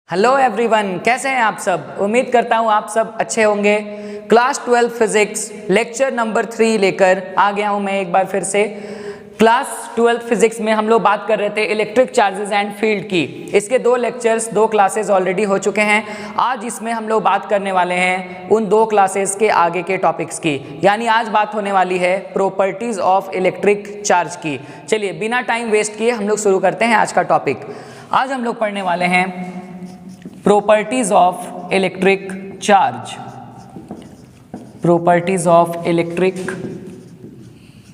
Hello everyone, कैसे हैं आप सब। उम्मीद करता हूँ आप सब अच्छे होंगे। क्लास 12 फिजिक्स लेक्चर नंबर 3 लेकर आ गया हूँ मैं एक बार फिर से। क्लास 12 फिजिक्स में हम लोग बात कर रहे थे इलेक्ट्रिक चार्जेस एंड फील्ड की। इसके दो क्लासेस ऑलरेडी हो चुके हैं। आज इसमें हम लोग बात करने वाले हैं उन दो क्लासेस के आगे के टॉपिक्स की, यानी आज बात होने वाली है प्रॉपर्टीज ऑफ इलेक्ट्रिक चार्ज की। चलिए बिना टाइम वेस्ट किए हम लोग शुरू करते हैं आज का टॉपिक। आज हम लोग पढ़ने वाले हैं properties of electric charge. Properties of electric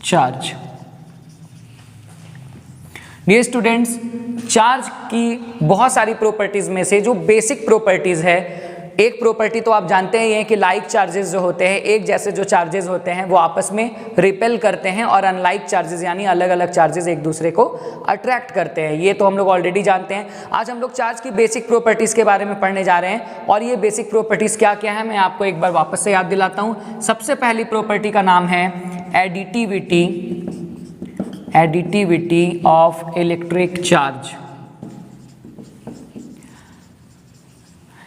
charge. Dear students, charge की बहुत सारी प्रॉपर्टीज में से जो बेसिक प्रॉपर्टीज है, एक प्रॉपर्टी तो आप जानते ही हैं कि लाइक चार्जेस जो होते हैं, एक जैसे जो चार्जेस होते हैं वो आपस में रिपेल करते हैं, और अनलाइक चार्जेस यानी अलग अलग चार्जेस एक दूसरे को अट्रैक्ट करते हैं। ये तो हम लोग ऑलरेडी जानते हैं। आज हम लोग चार्ज की बेसिक प्रॉपर्टीज के बारे में पढ़ने जा रहे हैं, और ये बेसिक प्रॉपर्टीज क्या क्या है मैं आपको एक बार वापस से याद दिलाता हूँ। सबसे पहली प्रॉपर्टी का नाम है additivity. Additivity of electric charge.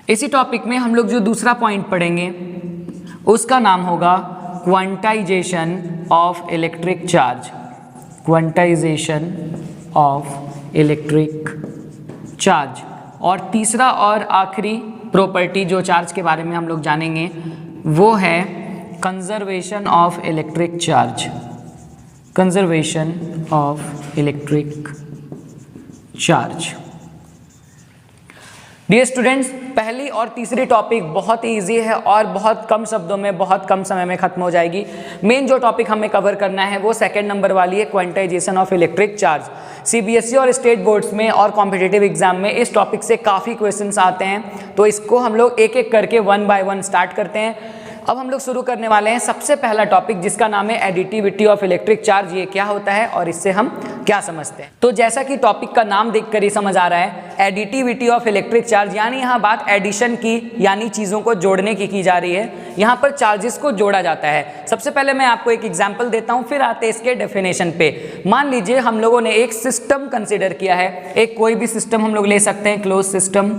इसी टॉपिक में हम लोग जो दूसरा पॉइंट पढ़ेंगे उसका नाम होगा quantization of electric charge. Quantization of electric charge. और तीसरा और आखिरी प्रॉपर्टी जो चार्ज के बारे में हम लोग जानेंगे वो है conservation of electric charge. Conservation of electric charge. Dear students, पहली और तीसरी टॉपिक बहुत ही ईजी है और बहुत कम शब्दों में बहुत कम समय में खत्म हो जाएगी। मेन जो टॉपिक हमें कवर करना है वो सेकंड नंबर वाली है, quantization of electric charge. CBSE और स्टेट बोर्ड्स में और कॉम्पिटिटिव एग्जाम में इस टॉपिक से काफ़ी क्वेश्चंस आते हैं, तो इसको हम लोग एक एक करके 1 बाय 1 स्टार्ट करते हैं। अब हम लोग शुरू करने वाले हैं सबसे पहला टॉपिक जिसका नाम है एडिटिविटी ऑफ इलेक्ट्रिक चार्ज। ये क्या होता है और इससे हम क्या समझते हैं। तो जैसा कि टॉपिक का नाम देखकर ही समझ आ रहा है, एडिटिविटी ऑफ इलेक्ट्रिक चार्ज, यानी यहाँ बात एडिशन की यानी चीज़ों को जोड़ने की जा रही है। यहाँ पर चार्जेस को जोड़ा जाता है। सबसे पहले मैं आपको एक एग्जाम्पल देता हूँ, फिर आते हैं इसके डेफिनेशन पे। मान लीजिए हम लोगों ने एक सिस्टम कंसिडर किया है। एक कोई भी सिस्टम हम लोग ले सकते हैं, क्लोज सिस्टम,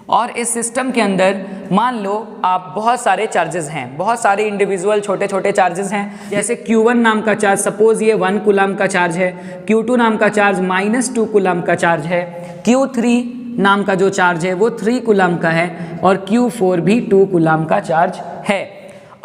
और इस सिस्टम के अंदर मान लो आप बहुत सारे चार्जेस हैं, बहुत सारे इंडिविजुअल छोटे छोटे चार्जेस हैं। जैसे Q1 नाम का चार्ज, सपोज ये 1 कूलम का चार्ज है। Q2 नाम का चार्ज -2 कूलम का चार्ज है। Q3 नाम का जो चार्ज है वो 3 कूलम का है, और Q4 भी 2 कूलम का चार्ज है।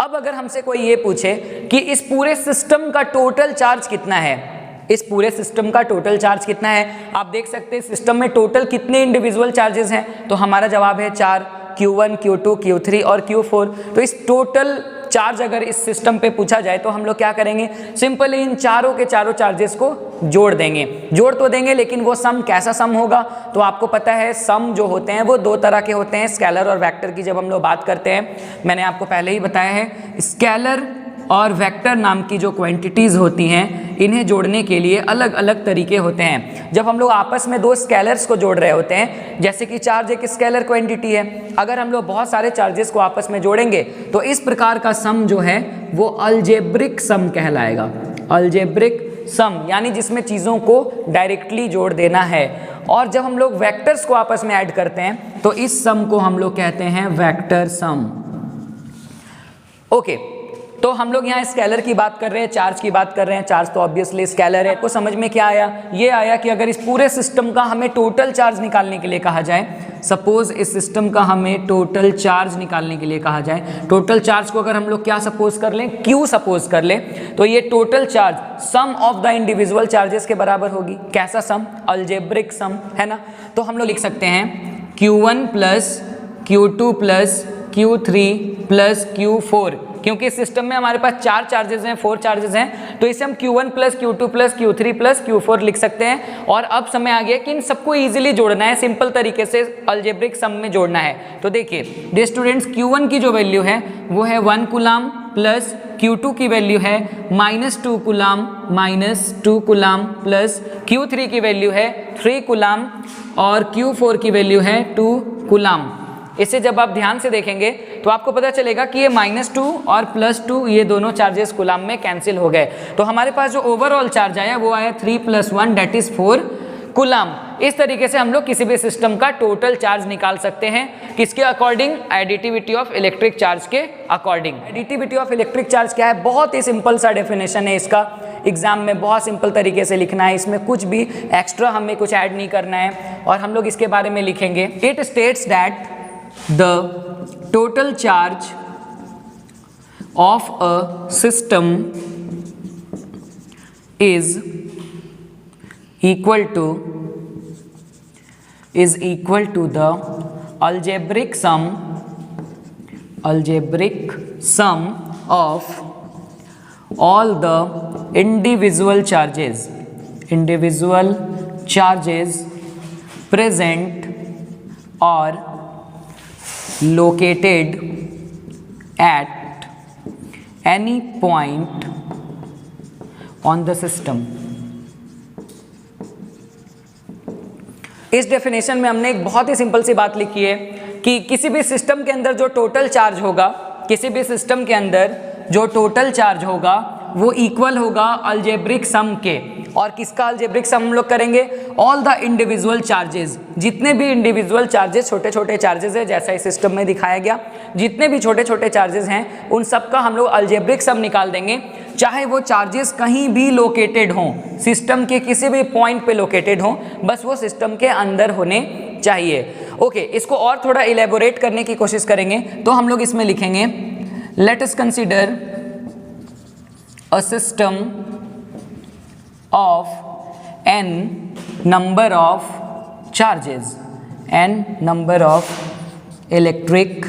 अब अगर हमसे कोई ये पूछे कि इस पूरे सिस्टम का टोटल चार्ज कितना है, इस पूरे सिस्टम का टोटल चार्ज कितना है, आप देख सकते हैं सिस्टम में टोटल कितने इंडिविजुअल चार्जेस हैं, तो हमारा जवाब है 4, Q1, Q2, Q3 और Q4। तो इस टोटल चार्ज अगर इस सिस्टम पे पूछा जाए तो हम लोग क्या करेंगे, सिंपली इन चारों के चारों चार्जेस को जोड़ देंगे। जोड़ तो देंगे, लेकिन वो सम कैसा सम होगा, तो आपको पता है सम जो होते हैं वो 2 तरह के होते हैं, स्केलर और वेक्टर की। जब हम लोग बात करते हैं, मैंने आपको पहले ही बताया है, स्केलर और वेक्टर नाम की जो क्वांटिटीज़ होती हैं, इन्हें जोड़ने के लिए अलग अलग तरीके होते हैं। जब हम लोग आपस में 2 स्केलर्स को जोड़ रहे होते हैं, जैसे कि चार्ज एक स्केलर क्वांटिटी है, अगर हम लोग बहुत सारे चार्जेस को आपस में जोड़ेंगे तो इस प्रकार का सम जो है वो अलजेब्रिक सम कहलाएगा। अलजेब्रिक सम यानी जिसमें चीज़ों को डायरेक्टली जोड़ देना है। और जब हम लोग वेक्टर्स को आपस में ऐड करते हैं तो इस सम को हम लोग कहते हैं वेक्टर सम। ओके, तो हम लोग यहाँ स्केलर की बात कर रहे हैं, चार्ज की बात कर रहे हैं। चार्ज तो ऑब्वियसली स्केलर है। आपको समझ में क्या आया? ये आया कि अगर इस पूरे सिस्टम का हमें टोटल चार्ज निकालने के लिए कहा जाए, सपोज इस सिस्टम का हमें टोटल चार्ज निकालने के लिए कहा जाए, टोटल चार्ज को अगर हम लोग क्या सपोज कर लें, Q सपोज कर लें, तो ये total charge sum of the individual charges के बराबर होगी। कैसा सम? अलजेब्रिक सम, है ना। तो हम लोग लिख सकते हैं Q1 plus Q2 plus Q3 plus Q4, क्योंकि इस सिस्टम में हमारे पास 4 चार्जेस हैं, 4 चार्जेस हैं, तो इसे हम Q1 plus Q2 plus Q3 plus Q4 लिख सकते हैं। और अब समय आ गया कि इन सबको इजीली जोड़ना है, सिंपल तरीके से अलजेब्रिक सम में जोड़ना है। तो देखिए डियर स्टूडेंट्स, Q1 की जो वैल्यू है वो है 1 कूलम, प्लस Q2 की वैल्यू है -2 कूलम, -2 कूलम, प्लस Q3 की वैल्यू है 3 कूलम, और Q4 की वैल्यू है 2 कूलम। इसे जब आप ध्यान से देखेंगे तो आपको पता चलेगा कि ये -2 और +2 ये दोनों चार्जेस कूलम में कैंसिल हो गए। तो हमारे पास जो ओवरऑल चार्ज आया वो आया 3 + 1 दैट इज 4 कूलम। इस तरीके से हम लोग किसी भी सिस्टम का टोटल चार्ज निकाल सकते हैं, किसके according, additivity of electric charge के according. Additivity of electric charge क्या है, बहुत ही सिंपल सा डेफिनेशन है इसका, एग्जाम में बहुत सिंपल तरीके से लिखना है, इसमें कुछ भी एक्स्ट्रा हमें कुछ ऐड नहीं करना है और हम लोग इसके बारे में लिखेंगे। It states that the total charge of a system is equal to the algebraic sum of all the individual charges present or located at any point on the system। इस डेफिनेशन में हमने एक बहुत ही सिंपल सी बात लिखी है कि किसी भी सिस्टम के अंदर जो टोटल चार्ज होगा, किसी भी सिस्टम के अंदर जो टोटल चार्ज होगा वो इक्वल होगा अलजेब्रिक सम के। और किसका अलजेब्रिक सम हम लोग करेंगे, ऑल द इंडिविजुअल चार्जेस, जितने भी इंडिविजुअल चार्जेस, छोटे छोटे चार्जेस है जैसा इस सिस्टम में दिखाया गया, जितने भी छोटे छोटे चार्जेस हैं उन सब का हम लोग अलजेब्रिक सम निकाल देंगे, चाहे वो चार्जेस कहीं भी लोकेटेड हों, सिस्टम के किसी भी पॉइंट पे लोकेटेड हों, बस वो सिस्टम के अंदर होने चाहिए। ओके, इसको और थोड़ा इलेबोरेट करने की कोशिश करेंगे तो हम लोग इसमें लिखेंगे, let us consider a system of n number of charges, n number of electric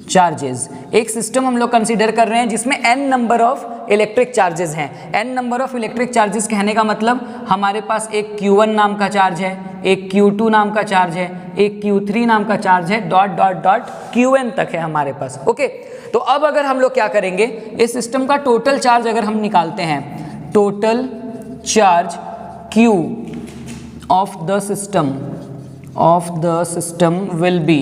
charges। एक सिस्टम हम लोग कंसीडर कर रहे हैं जिसमें n number of electric charges हैं। n number of electric charges कहने का मतलब हमारे पास एक Q1 नाम का चार्ज है, एक Q2 नाम का चार्ज है, एक Q3 नाम का चार्ज है, डॉट डॉट डॉट Qn तक है हमारे पास। ओके, तो अब अगर हम लोग क्या करेंगे, इस सिस्टम का टोटल चार्ज अगर हम निकालते हैं, total charge Q of the system will be।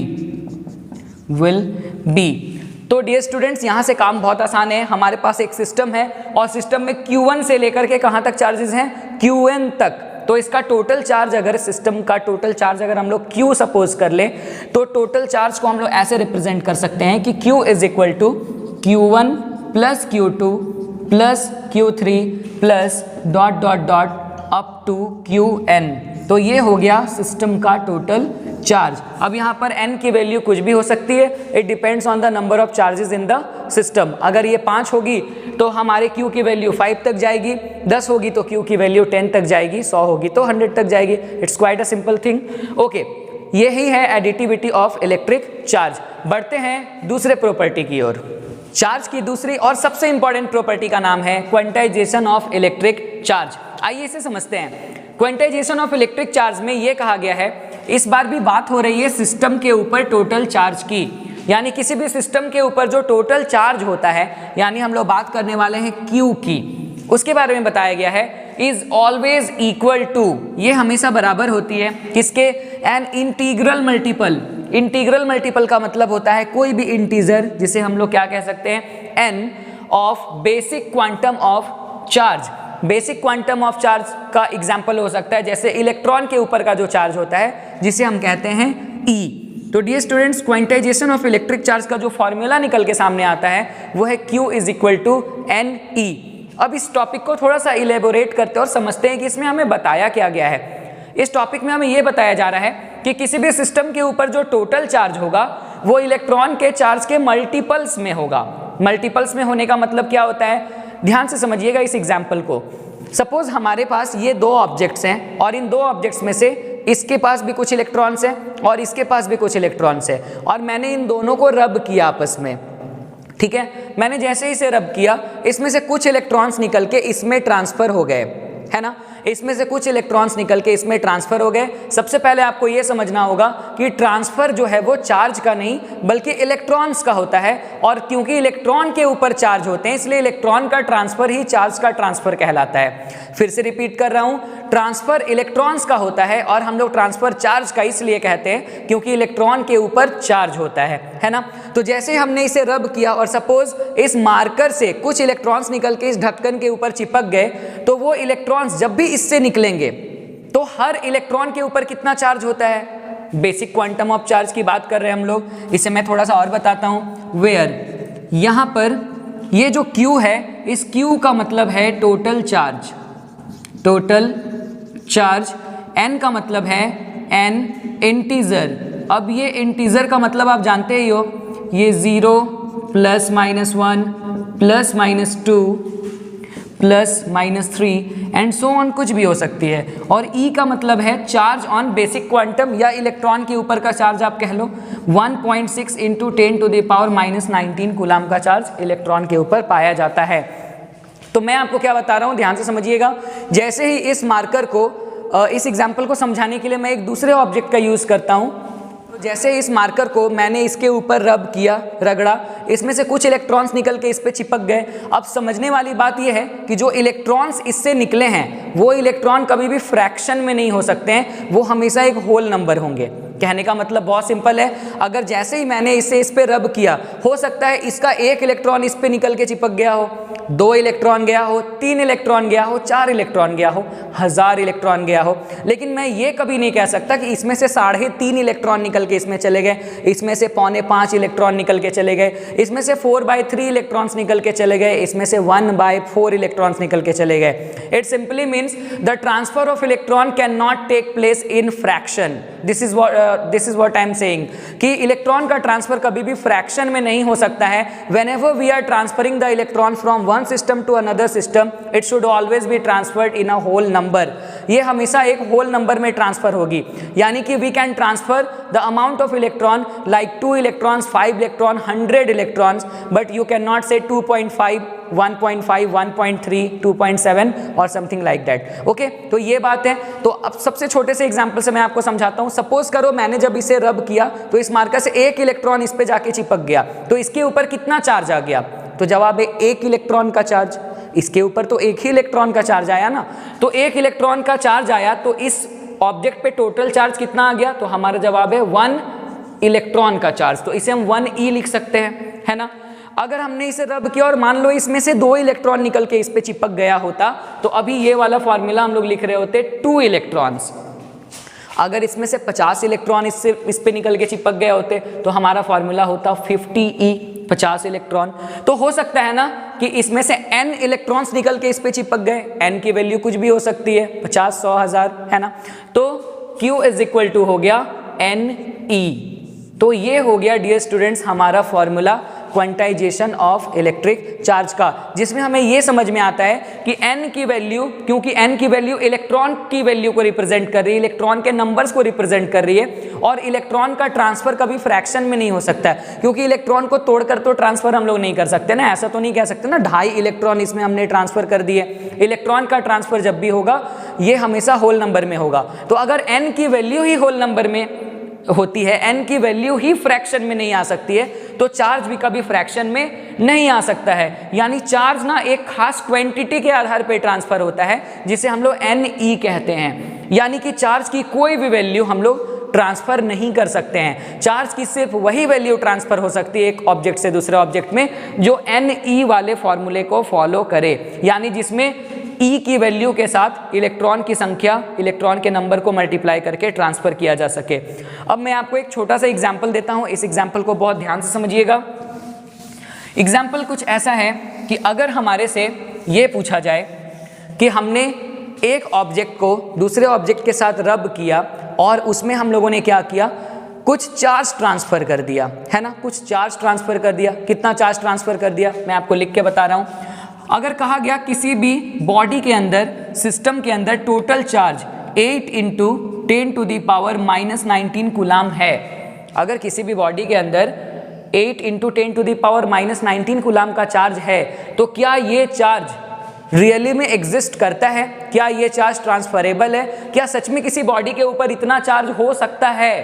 तो डियर स्टूडेंट्स, यहाँ से काम बहुत आसान है। हमारे पास एक सिस्टम है और सिस्टम में Q1 से लेकर के कहाँ तक चार्जेस हैं, Qn तक। तो इसका टोटल चार्ज, अगर सिस्टम का टोटल चार्ज अगर हम लोग Q सपोज कर ले, तो टोटल चार्ज को हम लोग ऐसे रिप्रेजेंट कर सकते हैं कि Q is equal to Q1 plus Q2 plus Q3 plus dot dot dot up to Qn। तो ये हो गया सिस्टम का टोटल चार्ज। अब यहाँ पर n की वैल्यू कुछ भी हो सकती है, it depends on the number of charges in the system. अगर ये 5 होगी तो हमारे Q की वैल्यू 5 तक जाएगी, 10 होगी तो Q की वैल्यू 10 तक जाएगी, 100 होगी तो 100 तक जाएगी। It's quite a simple thing. Okay, यही है एडिटिविटी ऑफ इलेक्ट्रिक चार्ज। बढ़ते हैं दूसरे प्रॉपर्टी की ओर। चार्ज की दूसरी और सबसे इंपॉर्टेंट प्रॉपर्टी का नाम है क्वांटाइजेशन ऑफ इलेक्ट्रिक चार्ज। आइए इसे समझते हैं। क्वांटाइजेशन ऑफ इलेक्ट्रिक चार्ज में यह कहा गया है, इस बार भी बात हो रही है सिस्टम के ऊपर टोटल चार्ज की, यानी किसी भी सिस्टम के ऊपर जो टोटल चार्ज होता है, यानी हम लोग बात करने वाले हैं Q की, उसके बारे में बताया गया है, इज ऑलवेज इक्वल टू, ये हमेशा बराबर होती है किसके, an integral multiple. Integral multiple का मतलब होता है कोई भी इंटीजर, जिसे हम लोग क्या कह सकते हैं, n of basic quantum of charge. Basic quantum of charge का एग्जाम्पल हो सकता है जैसे इलेक्ट्रॉन के ऊपर का जो चार्ज होता है जिसे हम कहते हैं E। तो dear students, quantisation of electric charge का जो फॉर्मूला निकल के सामने आता है वो है Q is equal to n e. अब इस टॉपिक को थोड़ा सा इलेबोरेट करते और समझते हैं कि इसमें हमें बताया क्या गया है। इस टॉपिक में हमें यह बताया जा रहा है कि किसी भी सिस्टम के ऊपर जो टोटल चार्ज होगा वो इलेक्ट्रॉन के चार्ज के मल्टीपल्स में होगा। मल्टीपल्स में होने का मतलब क्या होता है, ध्यान से समझिएगा इस एग्जाम्पल को। सपोज हमारे पास ये 2 ऑब्जेक्ट्स हैं और इन 2 ऑब्जेक्ट्स में से इसके पास भी कुछ इलेक्ट्रॉन्स हैं और इसके पास भी कुछ इलेक्ट्रॉन्स हैं, और मैंने इन दोनों को रब किया आपस में। ठीक है, मैंने जैसे ही इसे रब किया, इसमें से कुछ इलेक्ट्रॉन्स निकल के इसमें ट्रांसफर हो गए, है ना। इसमें से कुछ इलेक्ट्रॉन्स निकल के इसमें ट्रांसफर हो गए। सबसे पहले आपको यह समझना होगा कि ट्रांसफर जो है वो चार्ज का नहीं बल्कि इलेक्ट्रॉन्स का होता है, और क्योंकि इलेक्ट्रॉन के ऊपर चार्ज होते हैं इसलिए इलेक्ट्रॉन का ट्रांसफर ही चार्ज का ट्रांसफर कहलाता है। फिर से रिपीट कर रहा हूं, ट्रांसफर इलेक्ट्रॉन्स का होता है और हम लोग ट्रांसफर चार्ज का इसलिए कहते हैं क्योंकि इलेक्ट्रॉन के ऊपर चार्ज होता है ना। तो जैसे हमने इसे रब किया और सपोज इस मार्कर से कुछ इलेक्ट्रॉन्स निकल के इस ढक्कन के ऊपर चिपक गए, तो वो इलेक्ट्रॉन्स जब भी इससे निकलेंगे तो हर इलेक्ट्रॉन के ऊपर कितना चार्ज होता है? बेसिक क्वांटम ऑफ चार्ज की बात कर रहे हैं हम लोग। इसे मैं थोड़ा सा और बताता हूं। वेयर यहां पर ये जो Q है, इस Q का मतलब है total charge, total charge. N का मतलब है N इंटीजर। अब ये इंटीजर का मतलब आप जानते ही हो, ये 0 plus minus 1 plus minus 2 plus minus 3 and so on, कुछ भी हो सकती है। और E का मतलब है चार्ज ऑन बेसिक क्वांटम, या इलेक्ट्रॉन के ऊपर का चार्ज आप कह लो। 1.6 इंटू 10⁻⁻19 कूलाम का चार्ज इलेक्ट्रॉन के ऊपर पाया जाता है। तो मैं आपको क्या बता रहा हूँ, ध्यान से समझिएगा। जैसे ही इस मार्कर को, इस एग्जाम्पल को समझाने के लिए मैं एक दूसरे ऑब्जेक्ट का यूज़ करता हूँ। जैसे इस मार्कर को मैंने इसके ऊपर रब किया, रगड़ा, इसमें से कुछ इलेक्ट्रॉन्स निकल के इस पे चिपक गए। अब समझने वाली बात यह है कि जो इलेक्ट्रॉन्स इससे निकले हैं वो इलेक्ट्रॉन कभी भी फ्रैक्शन में नहीं हो सकते हैं, वो हमेशा एक होल नंबर होंगे। कहने का मतलब बहुत सिंपल है, अगर जैसे ही मैंने इसे इस पे रब किया, हो सकता है इसका एक इलेक्ट्रॉन इस पे निकल के चिपक गया हो, 2 इलेक्ट्रॉन गया हो, 3 इलेक्ट्रॉन गया हो, 4 इलेक्ट्रॉन गया हो, 1000 इलेक्ट्रॉन गया हो, लेकिन मैं ये कभी नहीं कह सकता कि इसमें से 3.5 इलेक्ट्रॉन निकल के इसमें चले गए, इसमें से 4.25 इलेक्ट्रॉन निकल के चले गए, इसमें से 4/3 इलेक्ट्रॉन्स निकल के चले गए, इसमें से 1/4 इलेक्ट्रॉन्स निकल के चले गए। It simply means the transfer of electron can not take place in fraction. This is what I am saying कि इलेक्ट्रॉन का ट्रांसफर कभी भी फ्रैक्शन में नहीं हो सकता है। Whenever we are transferring the electron from one system to another system, it should always be transferred in a whole number. ये हमेशा एक होल नंबर में ट्रांसफर होगी, यानी कि we can transfer the amount of electron like 2 electrons, 5 electron, 100 electrons, but you can not say 2.5, 1.5, 1.3, 2.7 और something like that. Okay, तो ये बात है। तो अब सबसे छोटे से एग्जांपल से मैं आपको समझाता हूं। सपोज करो मैंने जब इसे रब किया तो इस मार्कर से एक इलेक्ट्रॉन इस पे जाके चिपक गया, तो इसके ऊपर कितना चार्ज आ गया? तो जवाब है 1 इलेक्ट्रॉन का चार्ज। इसके ऊपर तो एक ही इलेक्ट्रॉन का चार्ज आया ना, तो 1 इलेक्ट्रॉन का चार्ज आया, तो इस ऑब्जेक्ट पे टोटल चार्ज कितना आ गया? तो हमारा जवाब है 1 इलेक्ट्रॉन का चार्ज। तो इसे हम 1e लिख सकते हैं, है ना। अगर हमने इसे रब किया और मान लो इसमें से 2 इलेक्ट्रॉन निकल के इस पे चिपक गया होता, तो अभी ये वाला फॉर्मूला हम लोग लिख रहे होते 2 इलेक्ट्रॉन्स। अगर इसमें से 50 इलेक्ट्रॉन इस पे निकल के चिपक गए होते तो हमारा फॉर्मूला होता 50e, 50 इलेक्ट्रॉन। तो हो सकता है ना कि इसमें से n इलेक्ट्रॉन्स निकल के इस पे चिपक गए। n की वैल्यू कुछ भी हो सकती है, 50, 100, 1000, है ना। तो Q इज इक्वल टू हो गया Ne। तो ये हो गया डियर स्टूडेंट्स हमारा formula quantization of electric charge का, जिसमें हमें ये समझ में आता है कि n की वैल्यू, क्योंकि n की वैल्यू इलेक्ट्रॉन की वैल्यू को रिप्रेजेंट कर रही है, इलेक्ट्रॉन के नंबर्स को रिप्रेजेंट कर रही है, और इलेक्ट्रॉन का ट्रांसफर कभी फ्रैक्शन में नहीं हो सकता है, क्योंकि इलेक्ट्रॉन को तोड़कर तो ट्रांसफर हम लोग नहीं कर सकते ना। ऐसा तो नहीं कह सकते ना 2.5 इलेक्ट्रॉन इसमें हमने ट्रांसफर कर दिए। इलेक्ट्रॉन का ट्रांसफर जब भी होगा ये हमेशा होल नंबर में होगा। तो अगर n की वैल्यू ही होल नंबर में होती है, n की वैल्यू ही फ्रैक्शन में नहीं आ सकती है, तो चार्ज भी कभी फ्रैक्शन में नहीं आ सकता है। यानी चार्ज ना एक खास क्वांटिटी के आधार पे ट्रांसफर होता है, जिसे हम लोग Ne कहते हैं। यानी कि चार्ज की कोई भी वैल्यू हम लोग ट्रांसफर नहीं कर सकते हैं। चार्ज की सिर्फ वही वैल्यू ट्रांसफर हो सकती है एक ऑब्जेक्ट से दूसरे ऑब्जेक्ट में जो Ne वाले फॉर्मूले को फॉलो करे, यानी जिसमें E की वैल्यू के साथ इलेक्ट्रॉन की संख्या, इलेक्ट्रॉन के नंबर को मल्टीप्लाई करके ट्रांसफर किया जा सके। अब मैं आपको एक छोटा सा एग्जांपल देता हूं, इस एग्जांपल को बहुत ध्यान से समझिएगा। एग्जांपल कुछ ऐसा है कि अगर हमारे से ये पूछा जाए कि हमने एक ऑब्जेक्ट को दूसरे ऑब्जेक्ट के साथ रब किया और उसमें हम लोगों ने क्या किया, कुछ चार्ज ट्रांसफर कर दिया, है ना, कुछ चार्ज ट्रांसफर कर दिया। कितना चार्ज ट्रांसफर कर दिया मैं आपको लिख के बता रहा हूं। अगर कहा गया किसी भी बॉडी के अंदर, सिस्टम के अंदर टोटल चार्ज 8 × 10⁻⁻19 कूलाम है, अगर किसी भी बॉडी के अंदर 8 × 10⁻⁻19 कूलाम का चार्ज है, तो क्या ये चार्ज रियली में एग्जिस्ट करता है? क्या ये चार्ज ट्रांसफरेबल है? क्या सच में किसी बॉडी के ऊपर इतना चार्ज हो सकता है?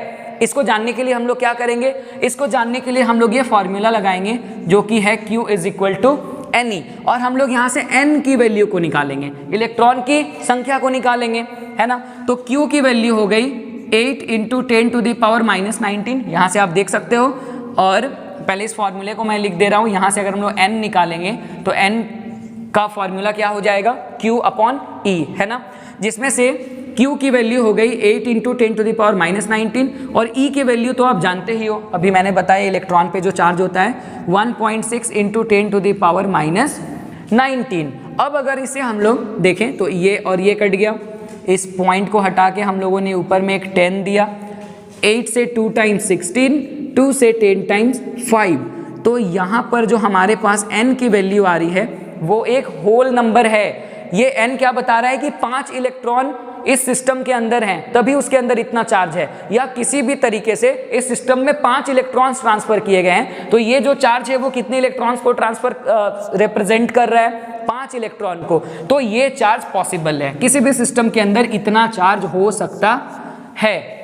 इसको जानने के लिए हम लोग क्या करेंगे, इसको जानने के लिए हम लोग ये फॉर्मूला लगाएंगे जो कि है Q is equal to Ne, और हम लोग यहाँ से n की वैल्यू को निकालेंगे, इलेक्ट्रॉन की संख्या को निकालेंगे, है ना। तो Q की वैल्यू हो गई 8 × 10⁻⁻19, यहाँ से आप देख सकते हो। और पहले इस फॉर्मूले को मैं लिख दे रहा हूँ, यहाँ से अगर हम लोग n निकालेंगे तो n का फॉर्मूला क्या हो जाएगा, Q/E, है ना, जिसमें से Q की वैल्यू हो गई 8 इंटू 10⁻⁻19 और E की वैल्यू तो आप जानते ही हो, अभी मैंने बताया इलेक्ट्रॉन पे जो चार्ज होता है 1.6 इंटू 10⁻⁻19। अब अगर इसे हम लोग देखें तो ये और ये कट गया, इस पॉइंट को हटा के हम लोगों ने ऊपर में एक 10 दिया, 8 से 2 टाइम्स 16, 2 से 10 टाइम्स 5, तो यहाँ पर जो हमारे पास n की वैल्यू आ रही है वो एक होल नंबर है। ये n क्या बता रहा है कि 5 इलेक्ट्रॉन इस सिस्टम के अंदर हैं, तभी उसके अंदर इतना चार्ज है, या किसी भी तरीके से इस सिस्टम में 5 इलेक्ट्रॉन्स ट्रांसफर किए गए हैं। तो ये जो चार्ज है वो कितने इलेक्ट्रॉन्स को ट्रांसफर रिप्रेजेंट कर रहा है, 5 इलेक्ट्रॉन को। तो ये चार्ज पॉसिबल है, किसी भी सिस्टम के अंदर इतना चार्ज हो सकता है।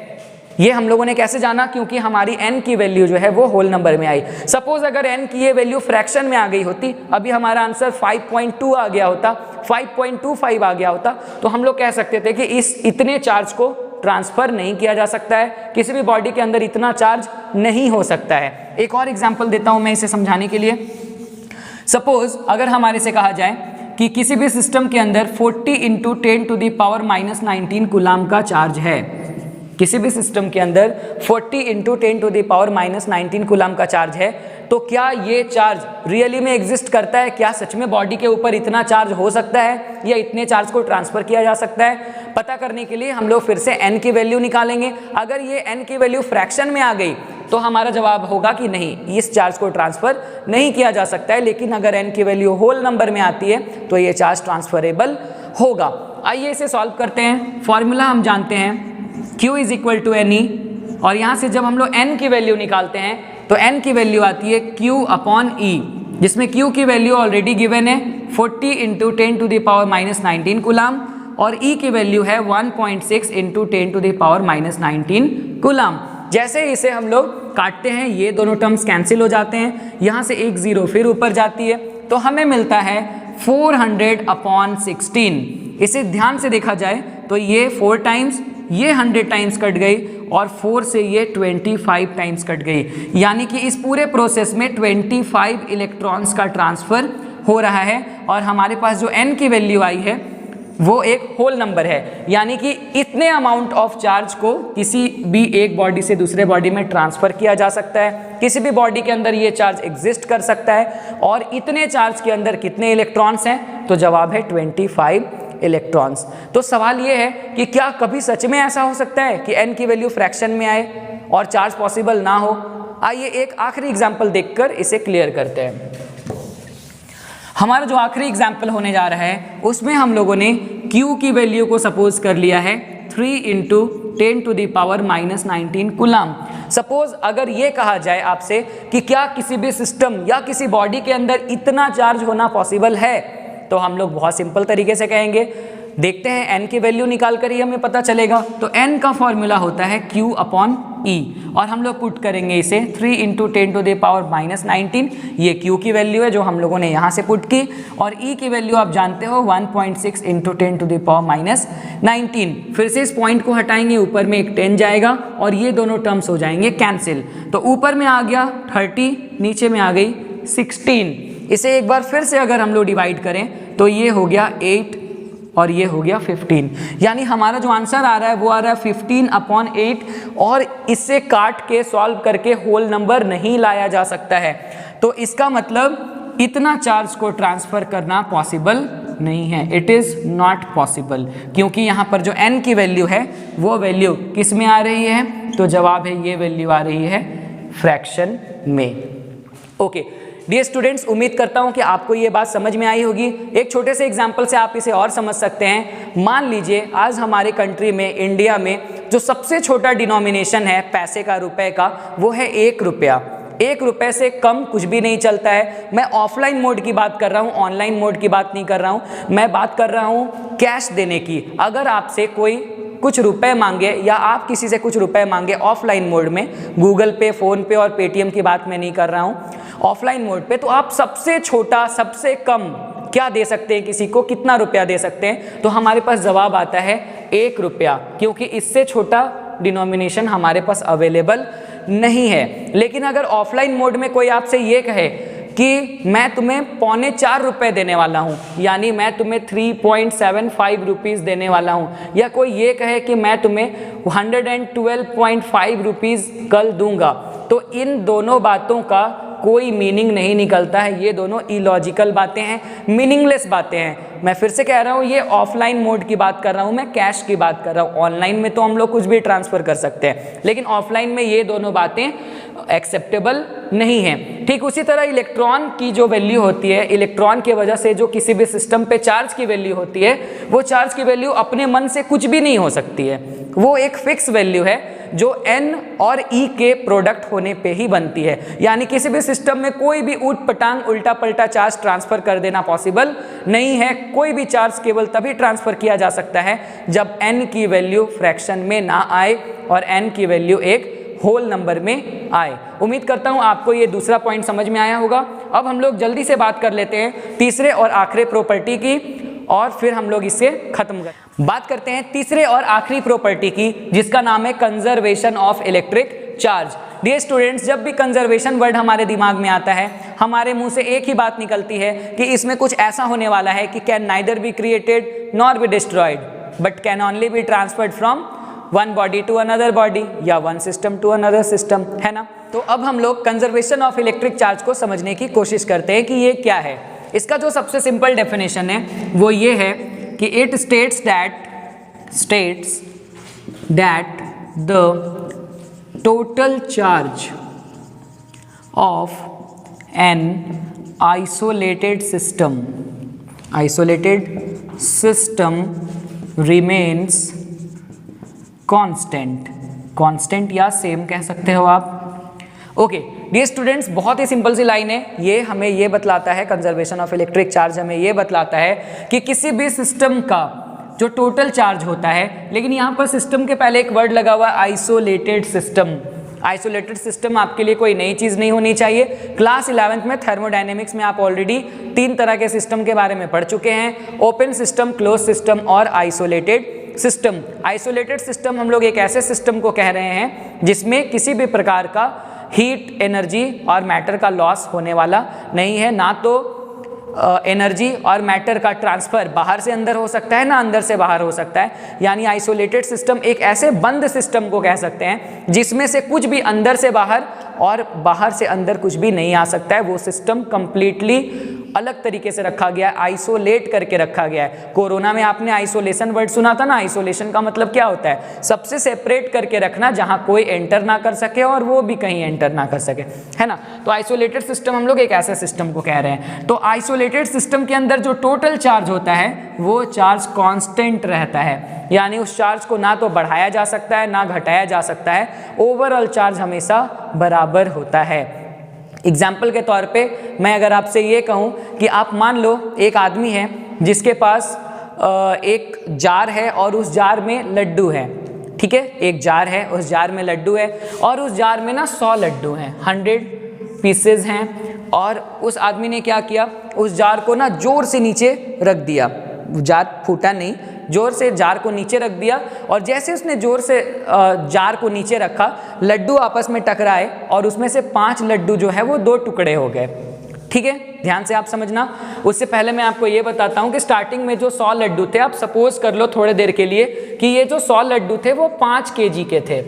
ये हम लोगों ने कैसे जाना, क्योंकि हमारी n की वैल्यू जो है वो होल नंबर में आई। सपोज अगर n की ये वैल्यू फ्रैक्शन में आ गई होती, अभी हमारा आंसर 5.2 आ गया होता, 5.25 आ गया होता, तो हम लोग कह सकते थे कि इस इतने चार्ज को ट्रांसफर नहीं किया जा सकता है, किसी भी बॉडी के अंदर इतना चार्ज नहीं हो सकता है। एक और एग्जाम्पल देता हूं मैं इसे समझाने के लिए। सपोज अगर हमारे से कहा जाए कि किसी भी सिस्टम के अंदर 40 इंटू 10⁻⁻19 कूलाम का चार्ज है, किसी भी सिस्टम के अंदर 40 इंटू 10⁻⁻19 कूलाम का चार्ज है, तो क्या ये चार्ज रियली में एग्जिस्ट करता है? क्या सच में बॉडी के ऊपर इतना चार्ज हो सकता है या इतने चार्ज को ट्रांसफर किया जा सकता है? पता करने के लिए हम लोग फिर से n की वैल्यू निकालेंगे। अगर ये n की वैल्यू फ्रैक्शन में आ गई तो हमारा जवाब होगा कि नहीं, इस चार्ज को ट्रांसफर नहीं किया जा सकता है। लेकिन अगर n की वैल्यू होल नंबर में आती है तो ये चार्ज ट्रांसफरेबल होगा। आइए इसे सॉल्व करते हैं। फॉर्मूला हम जानते हैं Q is equal to NE, और यहाँ से जब हम लोग n की वैल्यू निकालते हैं तो n की वैल्यू आती है Q अपॉन E, जिसमें Q की वैल्यू ऑलरेडी गिवन है 40 इंटू 10⁻⁻19 कूलाम, और E की वैल्यू है 1.6 इंटू 10⁻⁻19 कूलाम। जैसे इसे हम लोग काटते हैं ये दोनों टर्म्स कैंसिल हो जाते हैं, यहाँ से एक जीरो फिर ऊपर जाती है, तो हमें मिलता है 400 अपॉन 16। इसे ध्यान से देखा जाए तो ये 4 टाइम्स, ये 100 टाइम्स कट गई, और 4 से ये 25 टाइम्स कट गई, यानी कि इस पूरे प्रोसेस में 25 इलेक्ट्रॉन्स का ट्रांसफर हो रहा है। और हमारे पास जो n की वैल्यू आई है वो एक होल नंबर है, यानी कि इतने अमाउंट ऑफ चार्ज को किसी भी एक बॉडी से दूसरे बॉडी में ट्रांसफर किया जा सकता है, किसी भी बॉडी के अंदर ये चार्ज एग्जिस्ट कर सकता है। और इतने चार्ज के अंदर कितने इलेक्ट्रॉन्स हैं, तो जवाब है 25 इलेक्ट्रॉन्स। तो सवाल ये है कि क्या कभी सच में ऐसा हो सकता है कि n की वैल्यू फ्रैक्शन में आए और चार्ज पॉसिबल ना हो? आइए एक आखिरी एग्जांपल देखकर इसे क्लियर करते हैं। हमारा जो आखिरी एग्जांपल होने जा रहा है उसमें हम लोगों ने Q की वैल्यू को सपोज कर लिया है 3 इंटू 10⁻⁻19 कूलाम। सपोज अगर ये कहा जाए आपसे कि क्या किसी भी सिस्टम या किसी बॉडी के अंदर इतना चार्ज होना पॉसिबल है, तो हम लोग बहुत सिंपल तरीके से कहेंगे, देखते हैं n की वैल्यू निकाल कर ही हमें पता चलेगा। तो n का फॉर्मूला होता है Q अपॉन E, और हम लोग पुट करेंगे इसे 3 इंटू 10⁻⁻19, ये Q की वैल्यू है जो हम लोगों ने यहाँ से पुट की, और E की वैल्यू आप जानते हो 1.6 इंटू 10⁻⁻19। फिर से इस पॉइंट को हटाएंगे, ऊपर में एक 10 जाएगा और ये दोनों टर्म्स हो जाएंगे कैंसिल। तो ऊपर में आ गया 30, नीचे में आ गई 16। इसे एक बार फिर से अगर हम लोग डिवाइड करें तो ये हो गया 8 और ये हो गया 15, यानी हमारा जो आंसर आ रहा है वो आ रहा है 15 अपॉन 8, और इससे काट के सॉल्व करके होल नंबर नहीं लाया जा सकता है। तो इसका मतलब इतना चार्ज को ट्रांसफर करना पॉसिबल नहीं है, इट इज़ नॉट पॉसिबल, क्योंकि यहाँ पर जो n की वैल्यू है वो वैल्यू किस में आ रही है, तो जवाब है ये वैल्यू आ रही है फ्रैक्शन में। ओके डियर स्टूडेंट्स, उम्मीद करता हूँ कि आपको ये बात समझ में आई होगी। एक छोटे से एग्जाम्पल से आप इसे और समझ सकते हैं। मान लीजिए आज हमारे कंट्री में, इंडिया में, जो सबसे छोटा डिनोमिनेशन है पैसे का, रुपए का, वो है 1 रुपया। 1 रुपये से कम कुछ भी नहीं चलता है। मैं ऑफलाइन मोड की बात कर रहा हूँ, ऑनलाइन मोड की बात नहीं कर रहा हूँ। मैं बात कर रहा हूँ कैश देने की। अगर आपसे कोई कुछ रुपए मांगे या आप किसी से कुछ रुपए मांगे ऑफलाइन मोड में, गूगल पे, फ़ोन पे और पेटीएम की बात मैं नहीं कर रहा हूँ, ऑफलाइन मोड पे, तो आप सबसे छोटा, सबसे कम क्या दे सकते हैं, किसी को कितना रुपया दे सकते हैं? तो हमारे पास जवाब आता है 1 रुपया, क्योंकि इससे छोटा डिनोमिनेशन हमारे पास अवेलेबल नहीं है। लेकिन अगर ऑफलाइन मोड में कोई आपसे ये कहे कि मैं तुम्हें 3.25 रुपये देने वाला हूँ, यानी मैं तुम्हें 3.75 रुपीज़ देने वाला हूँ, या कोई ये कहे कि मैं तुम्हें 112.5 रुपीज़ कल दूंगा, तो इन दोनों बातों का कोई मीनिंग नहीं निकलता है। ये दोनों इलॉजिकल बातें हैं, मीनिंगलेस बातें हैं। मैं फिर से कह रहा हूँ, ये ऑफलाइन मोड की बात कर रहा हूँ, मैं कैश की बात कर रहा हूँ। ऑनलाइन में तो हम लोग कुछ भी ट्रांसफ़र कर सकते हैं, लेकिन ऑफलाइन में ये दोनों बातें एक्सेप्टेबल नहीं है। ठीक उसी तरह इलेक्ट्रॉन की जो वैल्यू होती है, इलेक्ट्रॉन की वजह से जो किसी भी सिस्टम पे चार्ज की वैल्यू होती है, वो चार्ज की वैल्यू अपने मन से कुछ भी नहीं हो सकती है। वो एक फिक्स वैल्यू है जो n और e के प्रोडक्ट होने पे ही बनती है। यानी किसी भी सिस्टम में कोई भी ऊट पटांग उल्टा पल्टा चार्ज ट्रांसफर कर देना पॉसिबल नहीं है। कोई भी चार्ज केवल तभी ट्रांसफर किया जा सकता है जब n की वैल्यू फ्रैक्शन में ना आए और n की वैल्यू एक होल नंबर में आए। उम्मीद करता हूं आपको ये दूसरा पॉइंट समझ में आया होगा। अब हम लोग जल्दी से बात कर लेते हैं तीसरे और आखिरी प्रॉपर्टी की, और फिर हम लोग इसे खत्म कर बात करते हैं तीसरे और आखिरी प्रॉपर्टी की, जिसका नाम है conservation of electric charge. Dear students, जब भी कंजर्वेशन वर्ड हमारे दिमाग में आता है, हमारे मुंह से एक ही बात निकलती है कि इसमें कुछ ऐसा होने वाला है कि can neither be created nor be destroyed but can only be transferred from one body to another body या one system to another system, है ना। तो अब हम लोग कंजर्वेशन ऑफ इलेक्ट्रिक चार्ज को समझने की कोशिश करते हैं कि ये क्या है। इसका जो सबसे सिंपल डेफिनेशन है वो ये है कि it states that the total charge of an isolated system remains constant या सेम कह सकते हो आप। ओके डियर स्टूडेंट्स, बहुत ही सिंपल सी लाइन है। ये हमें ये बतलाता है, कंजर्वेशन ऑफ इलेक्ट्रिक चार्ज हमें ये बतलाता है कि किसी भी सिस्टम का जो टोटल चार्ज होता है, लेकिन यहाँ पर सिस्टम के पहले एक वर्ड लगा हुआ है आइसोलेटेड सिस्टम। आइसोलेटेड सिस्टम आपके लिए कोई नई चीज़ नहीं होनी चाहिए। क्लास 11th में थर्मोडायनेमिक्स में आप ऑलरेडी 3 तरह के सिस्टम के बारे में पढ़ चुके हैं, ओपन सिस्टम, क्लोज सिस्टम और आइसोलेटेड सिस्टम। आइसोलेटेड सिस्टम हम लोग एक ऐसे सिस्टम को कह रहे हैं जिसमें किसी भी प्रकार का हीट, एनर्जी और मैटर का लॉस होने वाला नहीं है। ना तो एनर्जी और मैटर का ट्रांसफर बाहर से अंदर हो सकता है, ना अंदर से बाहर हो सकता है। यानी आइसोलेटेड सिस्टम एक ऐसे बंद सिस्टम को कह सकते हैं जिसमें से कुछ भी अंदर से बाहर और बाहर से अंदर कुछ भी नहीं आ सकता है। वो सिस्टम कंप्लीटली अलग तरीके से रखा गया है, आइसोलेट करके रखा गया है। कोरोना में आपने आइसोलेशन वर्ड सुना था ना। आइसोलेशन का मतलब क्या होता है? सबसे सेपरेट करके रखना, जहां कोई एंटर ना कर सके और वो भी कहीं एंटर ना कर सके, है ना। तो आइसोलेटेड सिस्टम हम लोग एक ऐसे सिस्टम को कह रहे हैं। तो आइसोलेटेड सिस्टम के अंदर जो टोटल चार्ज होता है वो चार्ज कांस्टेंट रहता है, यानी उस चार्ज को ना तो बढ़ाया जा सकता है ना घटाया जा सकता है। ओवरऑल चार्ज हमेशा बराबर होता है। एग्जाम्पल के तौर पे मैं अगर आपसे ये कहूँ कि आप मान लो एक आदमी है जिसके पास एक जार है और उस जार में लड्डू है, ठीक है। एक जार है, उस जार में लड्डू है और उस जार में ना 100 लड्डू हैं, 100 पीसेज हैं। और उस आदमी ने क्या किया, उस जार को ना जोर से नीचे रख दिया। जार फूटा नहीं, जोर से जार को नीचे रख दिया। और जैसे उसने जोर से जार को नीचे रखा, लड्डू आपस में टकराए और उसमें से 5 लड्डू जो है वो 2 टुकड़े हो गए, ठीक है। ध्यान से आप समझना। उससे पहले मैं आपको ये बताता हूँ कि स्टार्टिंग में जो 100 लड्डू थे, आप सपोज कर लो थोड़े देर के लिए कि ये जो 100 लड्डू थे वो 5 kg के थे,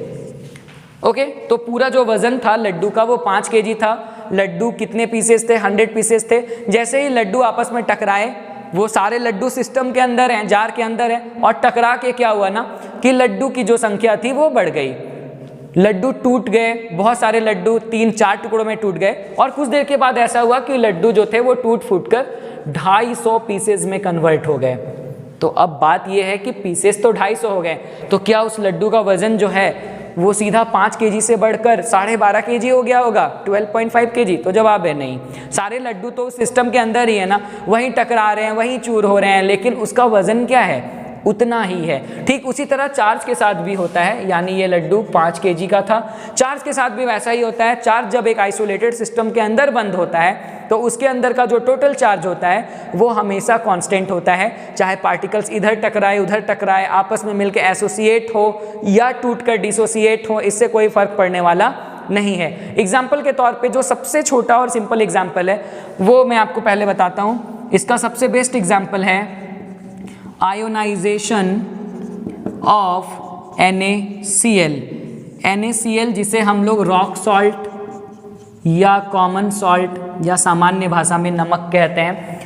ओके। तो पूरा जो वजन था लड्डू का वो 5 kg था। लड्डू कितने पीसेस थे? 100 पीसेस थे। जैसे ही लड्डू आपस में टकराए, वो सारे लड्डू सिस्टम के अंदर हैं, जार के अंदर हैं, और टकरा के क्या हुआ ना कि लड्डू की जो संख्या थी वो बढ़ गई। लड्डू टूट गए, बहुत सारे लड्डू 3-4 टुकड़ों में टूट गए। और कुछ देर के बाद ऐसा हुआ कि लड्डू जो थे वो टूट फूट कर 250 पीसेज में कन्वर्ट हो गए। तो अब बात यह है कि पीसेस तो 250 हो गए, तो क्या उस लड्डू का वजन जो है वो सीधा 5 kg से बढ़कर 12.5 kg हो गया होगा, 12.5 kg? तो जवाब है नहीं। सारे लड्डू तो सिस्टम के अंदर ही है ना, वहीं टकरा रहे हैं, वहीं चूर हो रहे हैं, लेकिन उसका वजन क्या है? उतना ही है। ठीक उसी तरह चार्ज के साथ भी होता है, यानी ये लड्डू 5 kg का था, चार्ज के साथ भी वैसा ही होता है। चार्ज जब एक आइसोलेटेड सिस्टम के अंदर बंद होता है तो उसके अंदर का जो टोटल चार्ज होता है वो हमेशा कांस्टेंट होता है। चाहे पार्टिकल्स इधर टकराए उधर टकराए, आपस में मिलकर एसोसिएट हो या टूटकर डिसोसिएट हो, इससे कोई फर्क पड़ने वाला नहीं है। एग्जाम्पल के तौर पे जो सबसे छोटा और सिंपल एग्जाम्पल है वो मैं आपको पहले बताता हूँ। इसका सबसे बेस्ट एग्जाम्पल है आयोनाइजेशन ऑफ NaCl। NaCl जिसे हम लोग रॉक सॉल्ट या कॉमन सॉल्ट या सामान्य भाषा में नमक कहते हैं,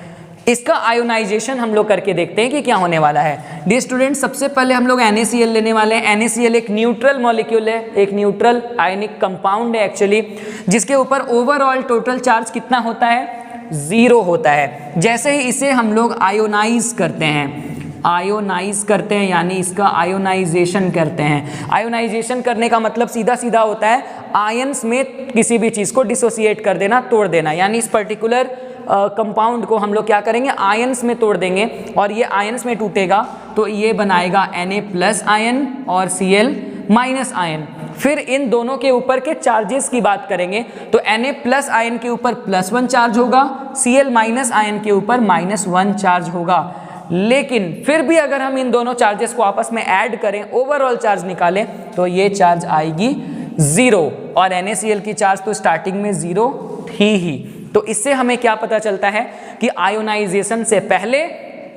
इसका आयोनाइजेशन हम लोग करके देखते हैं कि क्या होने वाला है। डियर स्टूडेंट, सबसे पहले हम लोग NaCl लेने वाले हैं। NaCl एक न्यूट्रल मॉलिक्यूल है, एक न्यूट्रल आयनिक कंपाउंड है एक्चुअली, जिसके ऊपर ओवरऑल टोटल चार्ज कितना होता है? 0 होता है। जैसे ही इसे हम लोग आयोनाइज करते हैं, आयोनाइज करते हैं यानी इसका आयोनाइजेशन करते हैं। आयोनाइजेशन करने का मतलब सीधा सीधा होता है आयंस में किसी भी चीज़ को डिसोसिएट कर देना, तोड़ देना। यानी इस पर्टिकुलर कंपाउंड को हम लोग क्या करेंगे? आयंस में तोड़ देंगे और ये आयंस में टूटेगा तो ये बनाएगा Na+ आयन और Cl- आयन। फिर इन दोनों के ऊपर के चार्जेस की बात करेंगे तो Na+ आयन के ऊपर +1 चार्ज होगा, Cl- आयन के ऊपर -1 चार्ज होगा। लेकिन फिर भी अगर हम इन दोनों चार्जेस को आपस में ऐड करें, ओवरऑल चार्ज निकालें तो ये चार्ज आएगी 0 और NaCl की चार्ज तो स्टार्टिंग में 0 थी ही। तो इससे हमें क्या पता चलता है कि आयोनाइजेशन से पहले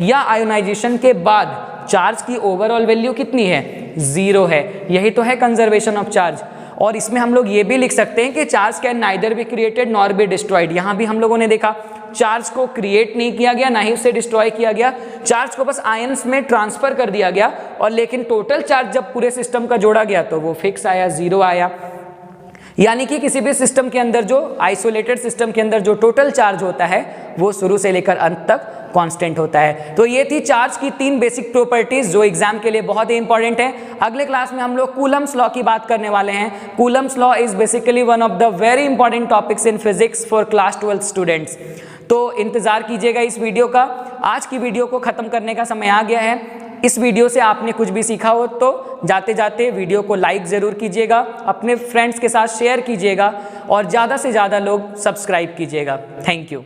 या आयोनाइजेशन के बाद चार्ज की ओवरऑल वैल्यू कितनी है? 0 है। यही तो है कंजर्वेशन ऑफ चार्ज। और इसमें हम लोग ये भी लिख सकते हैं कि charge can neither be created nor be destroyed. यहाँ भी हम लोगों ने देखा चार्ज को क्रिएट नहीं किया गया, ना ही उसे डिस्ट्रॉय किया गया, चार्ज को बस आयंस में ट्रांसफर कर दिया गया। और लेकिन टोटल चार्ज जब पूरे सिस्टम का जोड़ा गया तो वो फिक्स आया, 0 आया। यानी कि किसी भी सिस्टम के अंदर, जो आइसोलेटेड सिस्टम के अंदर जो टोटल चार्ज होता है वो शुरू से लेकर अंत तक कांस्टेंट होता है। तो ये थी चार्ज की 3 बेसिक प्रॉपर्टीज जो एग्जाम के लिए बहुत ही इंपॉर्टेंट है। अगले क्लास में हम लोग कूलम्स लॉ की बात करने वाले हैं। Coulomb's law is basically one of the very important topics in physics for class 12 students. तो इंतजार कीजिएगा इस वीडियो का। आज की वीडियो को खत्म करने का समय आ गया है। इस वीडियो से आपने कुछ भी सीखा हो तो जाते जाते वीडियो को लाइक ज़रूर कीजिएगा, अपने फ्रेंड्स के साथ शेयर कीजिएगा और ज़्यादा से ज़्यादा लोग सब्सक्राइब कीजिएगा। Thank you.